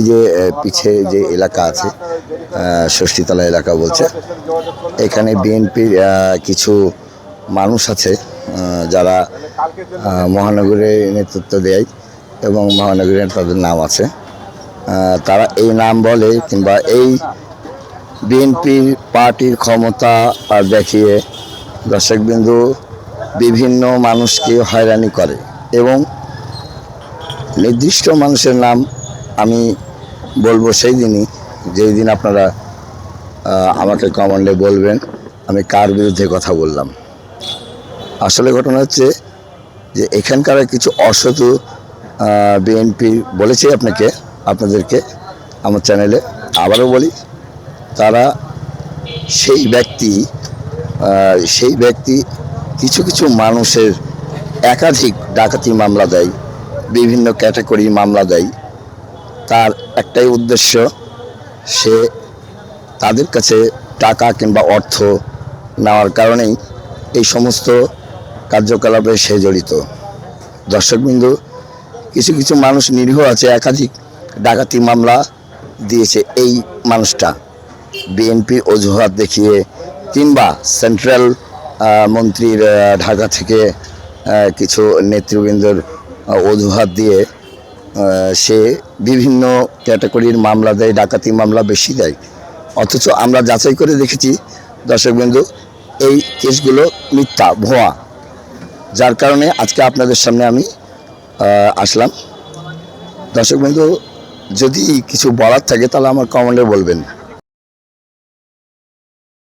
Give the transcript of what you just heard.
যে পিছে যে এলাকা আছে ষষ্ঠীতলা এলাকা বলছে, এখানে বিএনপির কিছু মানুষ আছে যারা মহানগরে নেতৃত্ব দেয় এবং মহানগরের তাদের নাম আছে। তারা এই নাম বলে কিংবা এই বিএনপির পার্টির ক্ষমতা দেখিয়ে দর্শকবিন্দু বিভিন্ন মানুষকে হয়রানি করে এবং নির্দিষ্ট মানুষের নাম আমি বলবো সেই দিনই যেই দিন আপনারা আমাকে কমেন্টে বলবেন আমি কার বিরুদ্ধে কথা বললাম। আসলে ঘটনা হচ্ছে যে এখানকার কিছু অসাধু বিএনপি বলেছি আপনাদেরকে আমার চ্যানেলে আবারও বলি, তারা সেই ব্যক্তি কিছু কিছু মানুষের একাধিক ডাকাতি মামলা দেয়, বিভিন্ন ক্যাটাগরি মামলা দেয়। তার একটাই উদ্দেশ্য, সে তাদের কাছে টাকা কিংবা অর্থ নেওয়ার কারণেই এই সমস্ত কার্যকলাপে সে জড়িত। দর্শকবিন্দু, কিছু কিছু মানুষ নিরীহ আছে, একাধিক ডাকাতি মামলা দিয়েছে এই মানুষটা বিএনপির অজুহাত দেখিয়ে কিংবা সেন্ট্রাল মন্ত্রীর ঢাকা থেকে কিছু নেতৃবৃন্দের অজুহাত দিয়ে সে বিভিন্ন ক্যাটাগরির মামলা দেয়, ডাকাতি মামলা বেশি দেয়। অথচ আমরা যাচাই করে দেখেছি দর্শকবৃন্দ, এই কেসগুলো মিথ্যা, ভুয়া, যার কারণে আজকে আপনাদের সামনে আমি আসলাম। দর্শকবৃন্দ, যদি কিছু বলার থাকে তাহলে আমার কমেন্টে বলবেন।